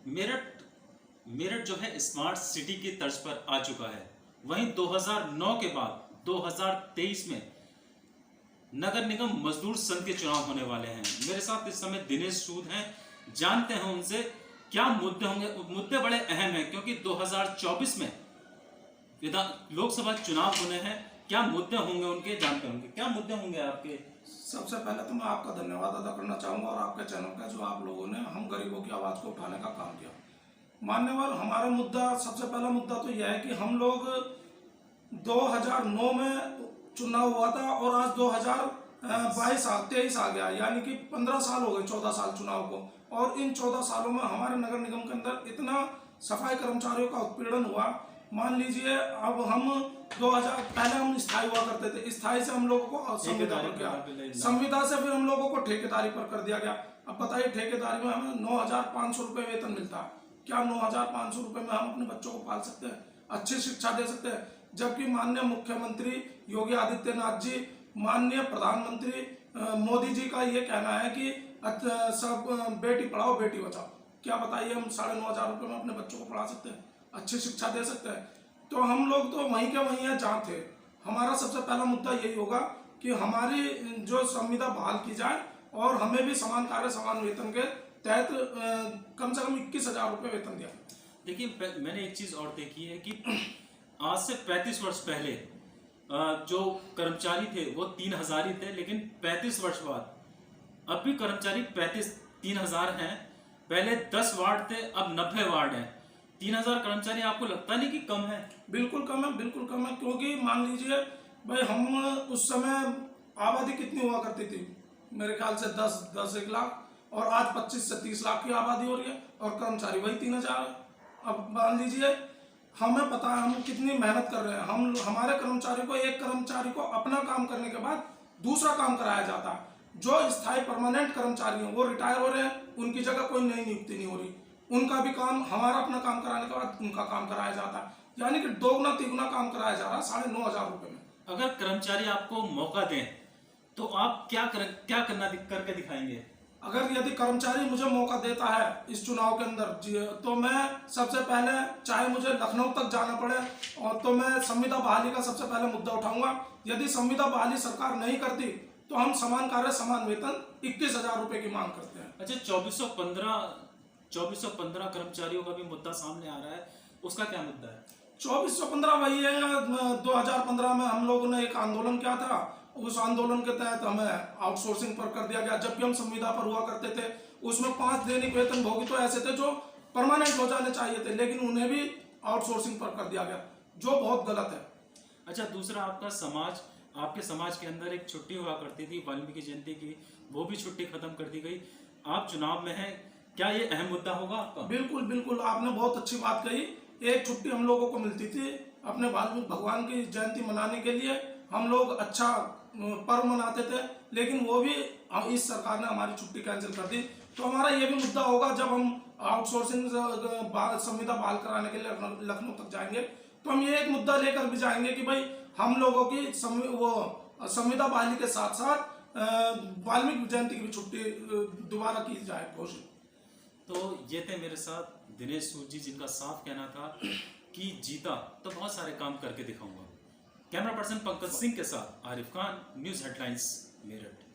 मेरठ मेरठ जो है smart city की तर्ज पर आ चुका है। वहीं 2009 के बाद 2023 में नगर निगम मजदूर संघ के चुनाव होने वाले हैं। मेरे साथ इस समय दिनेश सूद हैं, जानते हैं उनसे क्या मुद्दे होंगे। मुद्दे बड़े अहम हैं क्योंकि 2024 में लोकसभा चुनाव होने हैं। क्या मुद्दे होंगे उनके, जानते होंगे क्या मुद्दे होंगे आपके। सबसे पहले तो मैं आपका धन्यवाद अदा करना चाहूँगा और आपके चैनल का जो आप लोगों ने हम गरीबों की आवाज़ को उठाने का काम किया। मान्यवर, हमारा मुद्दा, सबसे पहला मुद्दा तो यह है कि हम लोग 2009 में चुनाव हुआ था और आज 2023 आ गया, यानी कि 15 साल हो गए, 14 साल चुनाव को। और इन 14 सालों में हमारे नगर निगम के अंदर इतना सफाई कर्मचारियों का उत्पीड़न हुआ। मान लीजिए, अब हम 2000 पहले हम स्थायी हुआ करते थे, स्थायी से हम लोगों को संविदा पर गया, संविदा से फिर हम लोगों को ठेकेदारी पर कर दिया गया। अब बताइए, ठेकेदारी में हमें 9,500 रुपये वेतन मिलता है। क्या 9,500 रुपये में हम अपने बच्चों को पाल सकते हैं, अच्छी शिक्षा दे सकते हैं? जबकि माननीय मुख्यमंत्री योगी आदित्यनाथ जी, माननीय प्रधानमंत्री मोदी जी का ये कहना है कि सब बेटी पढ़ाओ बेटी बचाओ। क्या बताइए, हम 9,500 रुपये में अपने बच्चों को पढ़ा सकते हैं, अच्छी शिक्षा दे सकते हैं? तो हम लोग तो वहीं के वहीं हैं जहाँ थे। हमारा सबसे पहला मुद्दा यही होगा कि हमारी जो संविदा बहाल की जाए और हमें भी समान कार्य समान वेतन के तहत कम से कम 21,000 रुपये वेतन दिया। देखिए, मैंने एक चीज और देखी है कि आज से 35 वर्ष पहले जो कर्मचारी थे वो 3,000 ही थे, लेकिन 35 वर्ष बाद अब भी कर्मचारी 3,000 हैं। पहले 10 वार्ड थे, अब 90 वार्ड हैं। 3,000 कर्मचारी आपको लगता नहीं कि कम है? बिल्कुल कम है, बिल्कुल कम है। क्योंकि मान लीजिए भाई, हम उस समय आबादी कितनी हुआ करती थी, मेरे ख्याल से 1 लाख, और आज 25 से 30 लाख की आबादी हो रही है और कर्मचारी वही 3,000 है। अब मान लीजिए, हमें पता है हम कितनी मेहनत कर रहे हैं। हमारे कर्मचारी को, एक कर्मचारी को अपना काम करने के बाद दूसरा काम कराया जाता है। जो स्थायी परमानेंट कर्मचारी हैं वो रिटायर हो रहे हैं, उनकी जगह कोई नई नियुक्ति नहीं हो रही। उनका भी काम, हमारा अपना काम कराने के बाद उनका काम कराया जाता है, यानी कि दोगुना तिगुना काम कराया जा रहा है 9,500 रुपये में। अगर कर्मचारी आपको मौका दें तो आप क्या करके दिखाएंगे? अगर यदि कर्मचारी मुझे मौका देता है इस चुनाव के अंदर, तो मैं सबसे पहले, चाहे मुझे लखनऊ तक जाना पड़े, और तो मैं संविदा बहाली का सबसे पहले मुद्दा उठाऊंगा। यदि संविदा बहाली सरकार नहीं करती तो हम समान कार्य समान वेतन 21,000 रुपये की मांग करते हैं। अच्छा, 2415 कर्मचारियों का भी मुद्दा सामने आ रहा है, उसका क्या मुद्दा है? 2415 वही है। 2015 में हम लोगों ने एक आंदोलन किया था, उस आंदोलन के तहत हमें आउटसोर्सिंग पर कर दिया गया। जबकि हम संविदा पर हुआ करते थे, उसमें 5 दैनिक वेतन भोगी तो ऐसे थे जो परमानेंट हो जाने चाहिए थे, लेकिन उन्हें भी आउटसोर्सिंग पर कर दिया गया, जो बहुत गलत है। अच्छा, दूसरा, आपके समाज के अंदर एक छुट्टी हुआ करती थी वाल्मीकि जयंती की, वो भी छुट्टी खत्म कर दी गई। आप चुनाव में हैं, क्या ये अहम मुद्दा होगा आपका? बिल्कुल बिल्कुल, आपने बहुत अच्छी बात कही। एक छुट्टी हम लोगों को मिलती थी अपने वाल्मीकि भगवान की जयंती मनाने के लिए, हम लोग अच्छा पर्व मनाते थे, लेकिन वो भी इस सरकार ने हमारी छुट्टी कैंसिल कर दी। तो हमारा ये भी मुद्दा होगा, जब हम आउटसोर्सिंग संविदा बहाल कराने के लिए लखनऊ तक जाएंगे, तो हम ये एक मुद्दा लेकर भी जाएंगे कि भाई, हम लोगों की संविदा बहाली के साथ साथ वाल्मीकि जयंती की भी छुट्टी दोबारा की जाए घोषित। तो ये थे मेरे साथ दिनेश सूद जी, जिनका साफ कहना था कि जीता तो बहुत सारे काम करके दिखाऊंगा। कैमरा पर्सन पंकज सिंह के साथ आरिफ खान, न्यूज़ हेडलाइंस, मेरठ।